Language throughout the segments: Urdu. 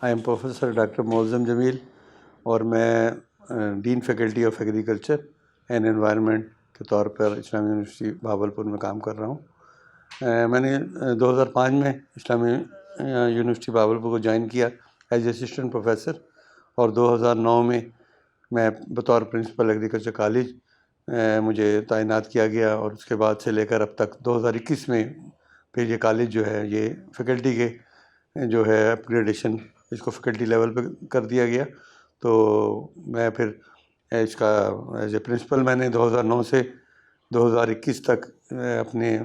آئی ایم پروفیسر ڈاکٹر معظم جمیل اور میں dean faculty of agriculture and environment کے طور پر اسلامی یونیورسٹی بھاولپور میں کام کر رہا ہوں۔ میں نے 2005 میں اسلامی یونیورسٹی بھاولپور کو جوائن کیا ایز اسسٹنٹ پروفیسر، اور 2009 میں بطور پرنسپل ایگریکلچر کالج مجھے تعینات کیا گیا، اور اس کے بعد سے لے کر اب تک 2021 میں پھر یہ کالج جو ہے یہ فیکلٹی کے جو ہے اپ گریڈیشن اس کو فیکلٹی لیول پہ کر دیا گیا۔ تو میں پھر اس کا ایز اے پرنسپل میں نے 2009 سے 2021 تک اپنے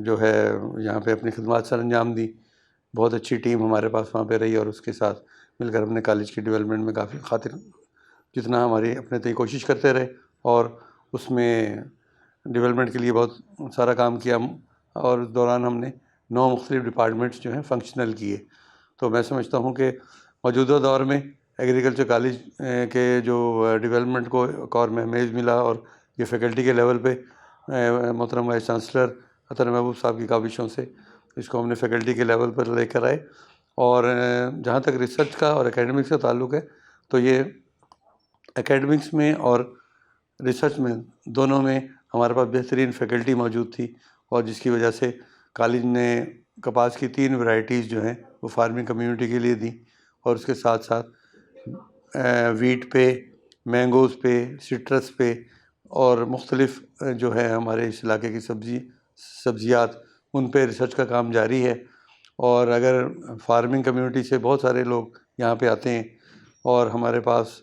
جو ہے یہاں پہ اپنی خدمات سر انجام دی۔ بہت اچھی ٹیم ہمارے پاس وہاں پہ رہی، اور اس کے ساتھ مل کر اپنے کالج کی ڈیولپمنٹ میں کافی خاطر جتنا ہماری اپنے تئیں کوشش کرتے رہے، اور اس میں ڈیولپمنٹ کے لیے بہت سارا کام کیا، اور اس دوران ہم نے 9 مختلف ڈپارٹمنٹس جو ہیں فنکشنل کیے۔ تو میں سمجھتا ہوں کہ موجودہ دور میں ایگریکلچر کالج کے جو ڈیولپمنٹ کو ایک اور مہمیز ملا، اور یہ فیکلٹی کے لیول پہ محترم وائس چانسلر عطر محبوب صاحب کی کاوشوں سے اس کو ہم نے فیکلٹی کے لیول پر لے کر آئے۔ اور جہاں تک ریسرچ کا اور اکیڈمکس کا تعلق ہے، تو یہ اکیڈمکس میں اور ریسرچ میں دونوں میں ہمارے پاس بہترین فیکلٹی موجود تھی، اور جس کی وجہ سے کالج نے کپاس کی 3 ورائٹیز جو ہیں وہ فارمنگ کمیونٹی کے لیے دیں، اور اس کے ساتھ ساتھ ویٹ پہ، مینگوز پہ، سٹرس پہ، اور مختلف جو ہے ہمارے اس علاقے کی سبزیات ان پہ ریسرچ کا کام جاری ہے۔ اور اگر فارمنگ کمیونٹی سے بہت سارے لوگ یہاں پہ آتے ہیں، اور ہمارے پاس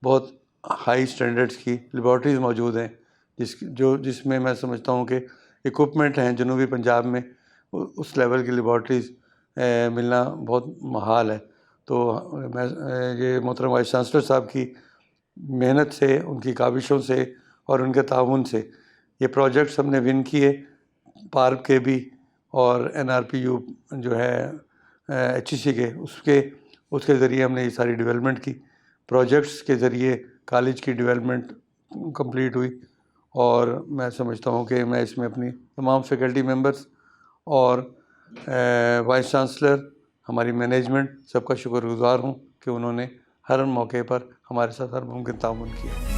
بہت ہائی سٹینڈرڈس کی لیبارٹریز موجود ہیں، جس میں سمجھتا ہوں کہ اکوپمنٹ ہیں جنوبی پنجاب میں اس لیول کی لیبارٹریز ملنا بہت محال ہے۔ تو میں یہ محترم وائس چانسلر صاحب کی محنت سے، ان کی کاوشوں سے اور ان کے تعاون سے یہ پروجیکٹس ہم نے ون کیے، پارک کے بھی اور NRPU جو ہے HEC کے اس کے ذریعے ہم نے یہ ساری ڈیولپمنٹ کی، پروجیکٹس کے ذریعے کالج کی ڈیولپمنٹ کمپلیٹ ہوئی۔ اور میں سمجھتا ہوں کہ میں اس میں اپنی تمام فیکلٹی ممبرس اور وائس چانسلر، ہماری مینجمنٹ، سب کا شکر گزار ہوں کہ انہوں نے ہر موقع پر ہمارے ساتھ ہر ممکن تعاون کیا۔